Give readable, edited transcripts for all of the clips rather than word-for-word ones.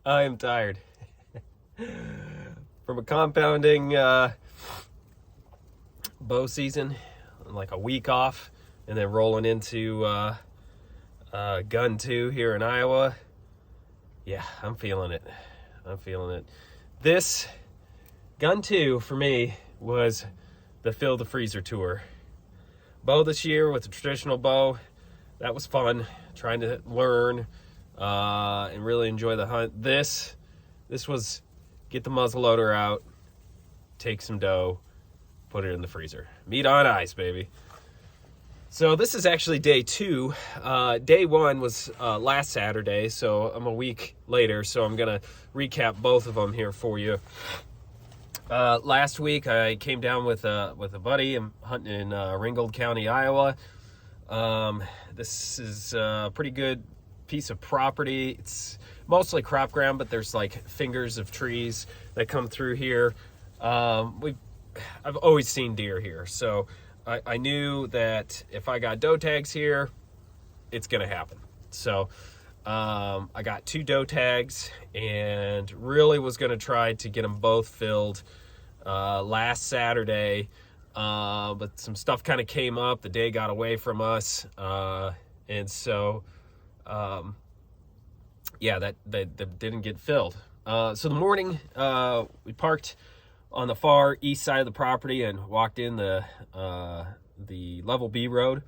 I am tired. From a compounding bow season, like a week off, and then rolling into gun 2 here in Iowa. Yeah, I'm feeling it. This gun 2 for me was the Fill the Freezer tour. Bow this year with the traditional bow. That was fun, trying to learn and really enjoy the hunt. This was get the muzzleloader out, take some doe, put it in the freezer. Meat on ice, baby. So this is actually day 2. Day 1 was last Saturday, so I'm a week later, so I'm going to recap both of them here for you. Last week, I came down with a buddy. I'm hunting in Ringgold County, Iowa. This is a pretty good piece of property. It's mostly crop ground, but there's like fingers of trees that come through here. I've always seen deer here, so I knew that if I got doe tags here, it's gonna happen. So I got 2 doe tags and really was gonna try to get them both filled last Saturday, but some stuff kind of came up. The day got away from us, and so yeah, that didn't get filled. So the morning we parked on the far east side of the property and walked in the level B road.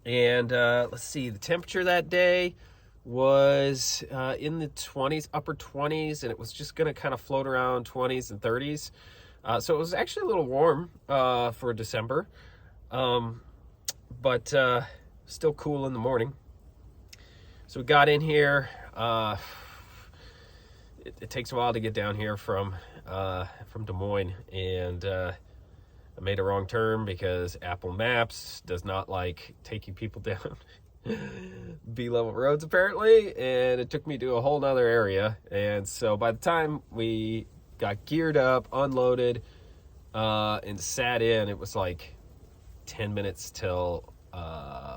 And let's see, the temperature that day was in the 20s, upper 20s, and it was just going to kind of float around 20s and 30s. So it was actually a little warm for December, but still cool in the morning. So we got in here. It takes a while to get down here from Des Moines, and I made a wrong turn because Apple Maps does not like taking people down B-level roads apparently, and it took me to a whole nother area. And so by the time we got geared up, unloaded, and sat in, it was like 10 minutes till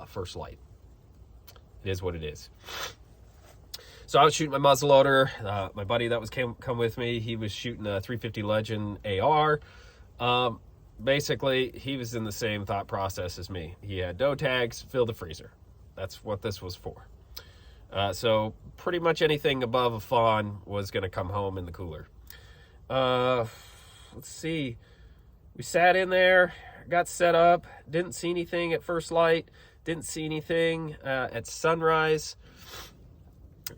first light. It is what it is. So I was shooting my muzzleloader. My buddy that was come with me, he was shooting a 350 Legend AR. Basically, he was in the same thought process as me. He had doe tags, fill the freezer. That's what this was for. So pretty much anything above a fawn was going to come home in the cooler. Let's see. We sat in there, got set up, didn't see anything at first light, didn't see anything at sunrise.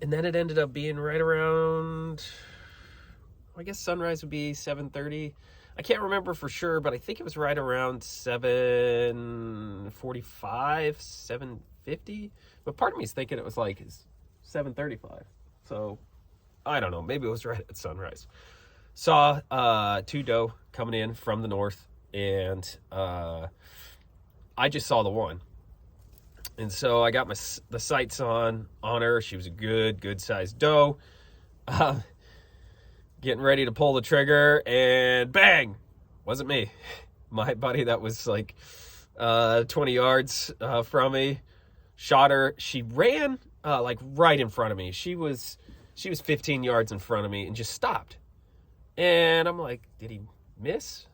And then it ended up being right around, I guess sunrise would be 7:30. I can't remember for sure, but I think it was right around 7:45, 7:50. But part of me is thinking it was like 7:35. So I don't know. Maybe it was right at sunrise. Saw 2 doe coming in from the north, and I just saw the one. And so I got the sights on her. She was a good sized doe. Getting ready to pull the trigger, and bang! Wasn't me. My buddy that was like 20 yards from me shot her. She ran like right in front of me. She was 15 yards in front of me and just stopped. And I'm like, did he miss?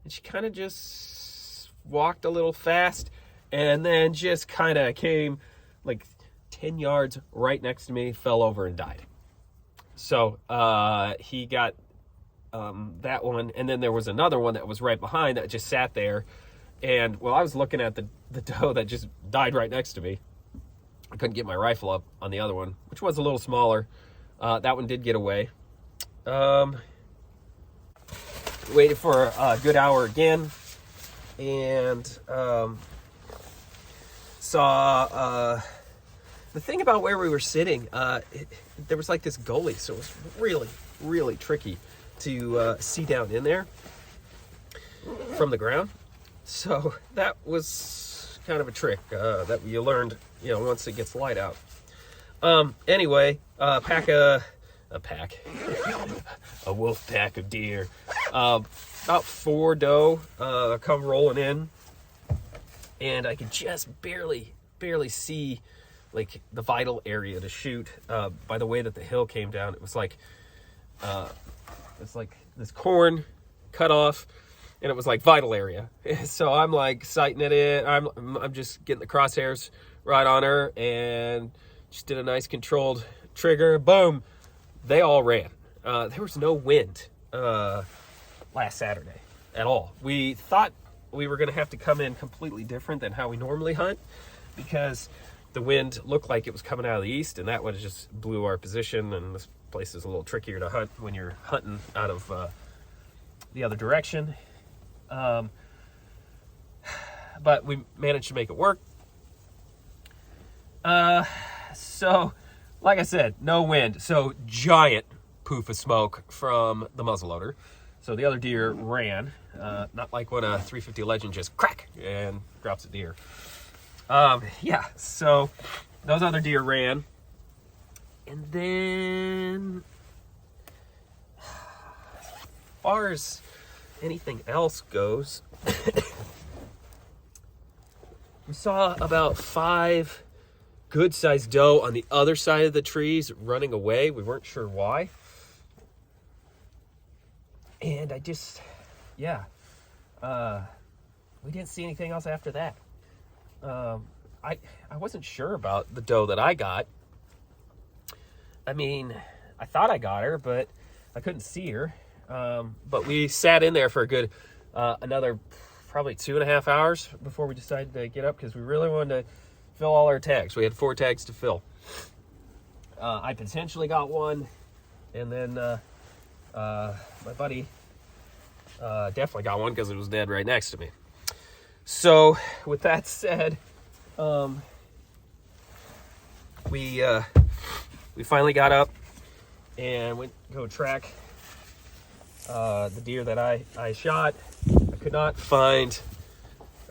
And she kind of just walked a little fast, and then just kind of came like 10 yards right next to me, fell over and died. So he got that one, and then there was another one that was right behind that just sat there. And while I was looking at the doe that just died right next to me, I couldn't get my rifle up on the other one, which was a little smaller. That one did get away. Waited for a good hour again, and saw the thing about where we were sitting, there was like this gully, so it was really tricky to see down in there from the ground. So that was kind of a trick that you learned, once it gets light out. Anyway, a wolf pack of deer, about 4 doe come rolling in, and I could just barely see like the vital area to shoot. By the way that the hill came down, it was like this corn cut off, and it was like vital area. So I'm like sighting at it. I'm just getting the crosshairs right on her, and just did a nice controlled trigger. Boom! They all ran. There was no wind last Saturday at all. We thought we were going to have to come in completely different than how we normally hunt, because the wind looked like it was coming out of the east, and that would have just blew our position, and this place is a little trickier to hunt when you're hunting out of the other direction. But we managed to make it work. So, like I said, no wind. So, giant poof of smoke from the muzzleloader. So the other deer ran, not like when a 350 Legend just crack and drops a deer. Yeah, so those other deer ran. And then, as far as anything else goes, we saw about 5 good-sized doe on the other side of the trees running away. We weren't sure why. And I just, yeah, we didn't see anything else after that. I wasn't sure about the doe that I got. I mean, I thought I got her, but I couldn't see her. But we sat in there for a good, another probably 2.5 hours before we decided to get up, because we really wanted to fill all our tags. We had 4 tags to fill. I potentially got one, and then my buddy definitely got one because it was dead right next to me. So with that said, we finally got up and went to go track the deer that I shot. I could not find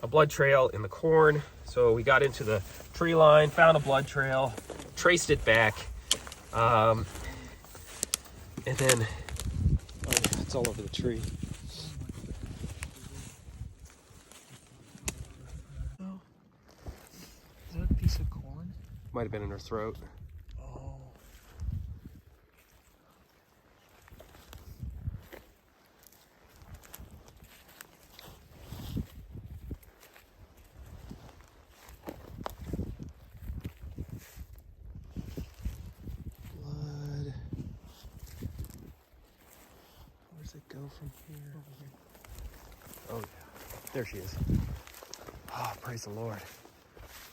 a blood trail in the corn, so we got into the tree line, found a blood trail, traced it back, and then it's all over the tree. Oh, is that a piece of corn? might have been in her throat. Oh. Blood. Where does it go from here? Oh yeah, there she is. Oh, praise the Lord.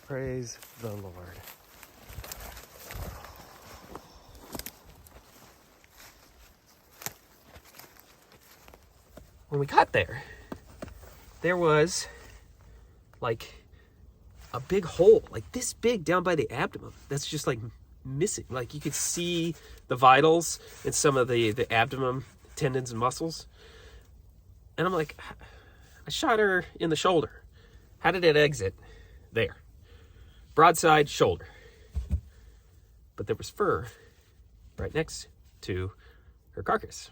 Praise the Lord. When we got there, there was like a big hole, like this big down by the abdomen. That's just like missing. Like you could see the vitals and some of the abdomen tendons and muscles. And I'm like, I shot her in the shoulder. How did it exit? There. Broadside shoulder. But there was fur right next to her carcass.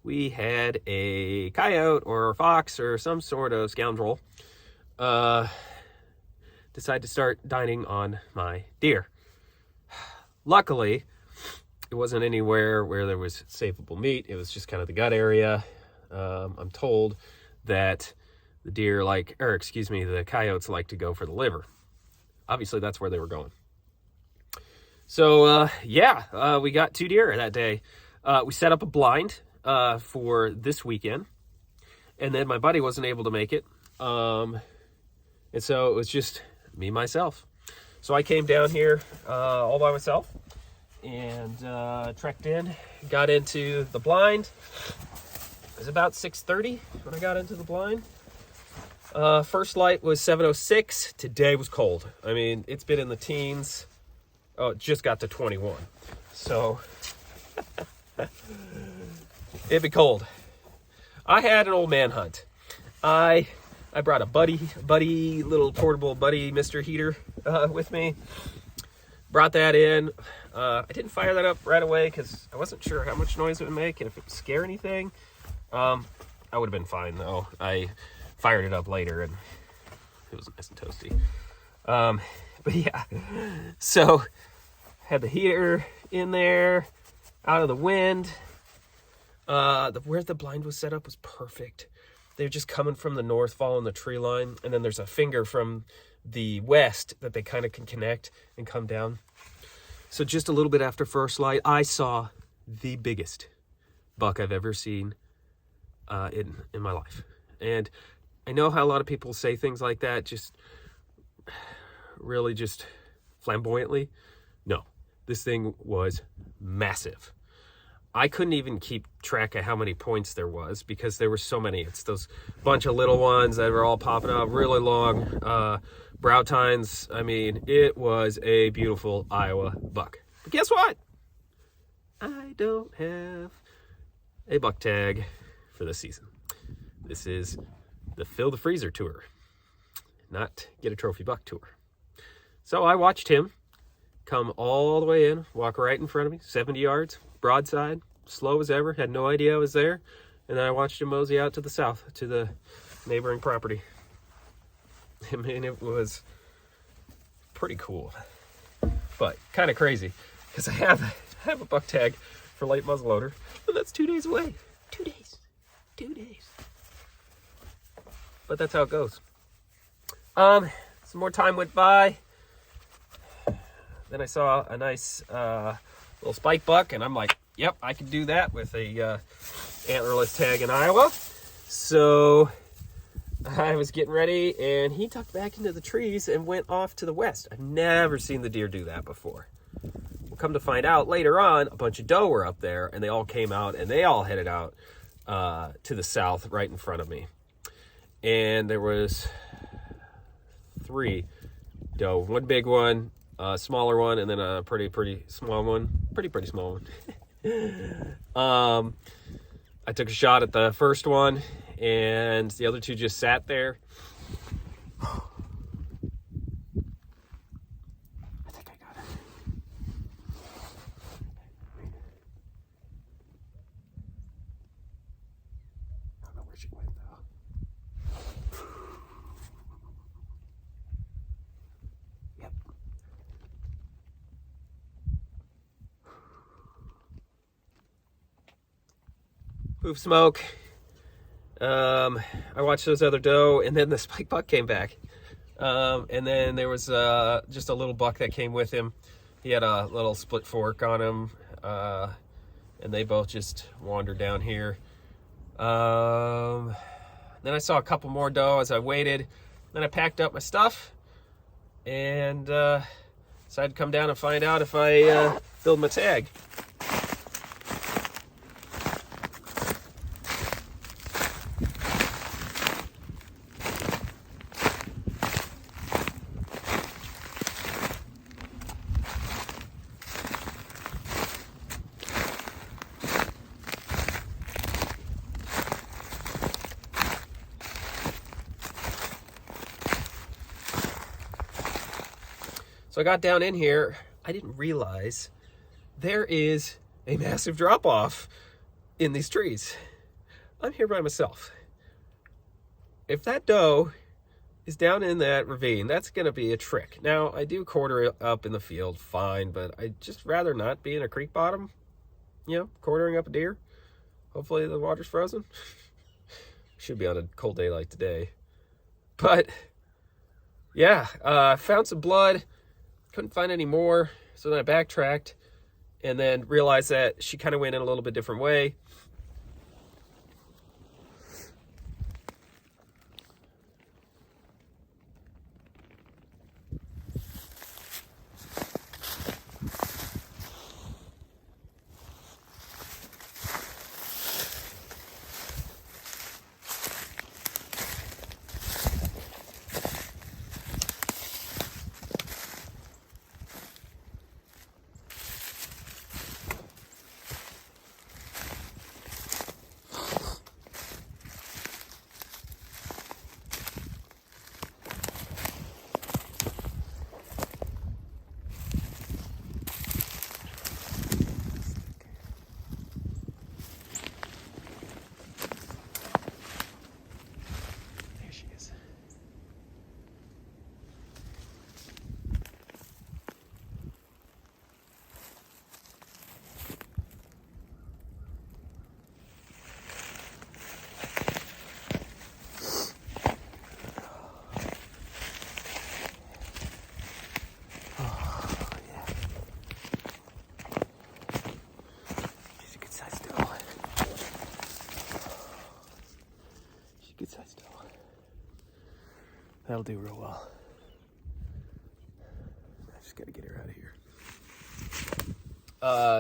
We had a coyote or a fox or some sort of scoundrel decide to start dining on my deer. Luckily, it wasn't anywhere where there was savable meat. It was just kind of the gut area. I'm told that the coyotes like to go for the liver. Obviously, that's where they were going. So, we got 2 deer that day. We set up a blind for this weekend, and then my buddy wasn't able to make it. And so it was just me, myself. So I came down here all by myself and trekked in, got into the blind. It was about 6:30 when I got into the blind. First light was 7:06. Today was cold. I mean, it's been in the teens. Oh, it just got to 21. So it'd be cold. I had an old man hunt. I brought a buddy, little portable buddy Mr. Heater with me. Brought that in. I didn't fire that up right away because I wasn't sure how much noise it would make and if it would scare anything. I would have been fine though. I fired it up later and it was nice and toasty. But yeah, so had the heater in there, out of the wind. Where the blind was set up was perfect. They're just coming from the north, following the tree line, and then there's a finger from the west that they kind of can connect and come down. So just a little bit after first light, I saw the biggest buck I've ever seen in my life. And I know how a lot of people say things like that, just really just flamboyantly. No, this thing was massive. I couldn't even keep track of how many points there was because there were so many. It's those bunch of little ones that were all popping up, really long brow tines. I mean, it was a beautiful Iowa buck. But guess what? I don't have a buck tag for the season. This is the Fill the Freezer tour, not get a trophy buck tour. So I watched him come all the way in, walk right in front of me, 70 yards, broadside, slow as ever, had no idea I was there. And then I watched him mosey out to the south, to the neighboring property. I mean, it was pretty cool, but kind of crazy because I have a buck tag for late muzzleloader, and that's 2 days away. 2 days. 2 days. But that's how it goes. Some more time went by. Then I saw a nice little spike buck, and I'm like, yep, I can do that with a antlerless tag in Iowa. So I was getting ready, and he tucked back into the trees and went off to the west. I've never seen the deer do that before. Well, come to find out, later on, a bunch of doe were up there, and they all came out, and they all headed out to the south right in front of me. And there was 3 doe, one big one, a smaller one, and then a pretty small one. Pretty small one. I took a shot at the first one, and the other 2 just sat there. I think I got it. I don't know where she went, though. Yep. Poof smoke. I watched those other doe, and then the spike buck came back. And then there was just a little buck that came with him. He had a little split fork on him, and they both just wandered down here. Then I saw a couple more doe as I waited. Then I packed up my stuff and decided to come down and find out if I filled my tag. So I got down in here, I didn't realize there is a massive drop-off in these trees. I'm here by myself. If that doe is down in that ravine, that's gonna be a trick. Now, I do quarter it up in the field, fine, but I'd just rather not be in a creek bottom, you know, quartering up a deer. Hopefully the water's frozen. Should be on a cold day like today. But, yeah, found some blood. Couldn't find any more, so then I backtracked and then realized that she kind of went in a little bit different way. That'll do real well. I just gotta get her out of here.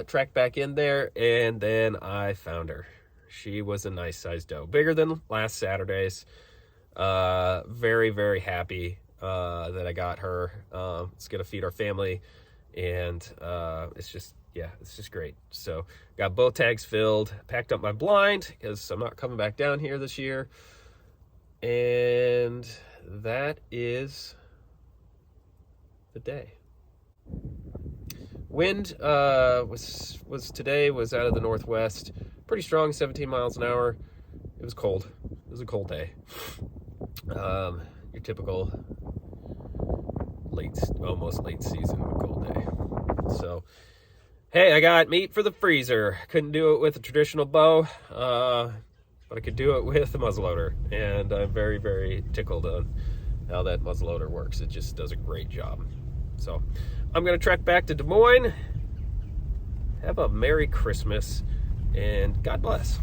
Tracked back in there, and then I found her. She was a nice sized doe, bigger than last Saturday's. Very, very happy that I got her. It's gonna feed our family, and it's just great. So got both tags filled, packed up my blind because I'm not coming back down here this year, and that is the day. Wind was out of the northwest, pretty strong, 17 miles an hour. It was cold. It was a cold day. Your typical almost late season cold day. So, hey, I got meat for the freezer. Couldn't do it with a traditional bow, but I could do it with a muzzleloader, and I'm very, very tickled on how that muzzleloader works. It just does a great job. So I'm going to trek back to Des Moines. Have a Merry Christmas, and God bless.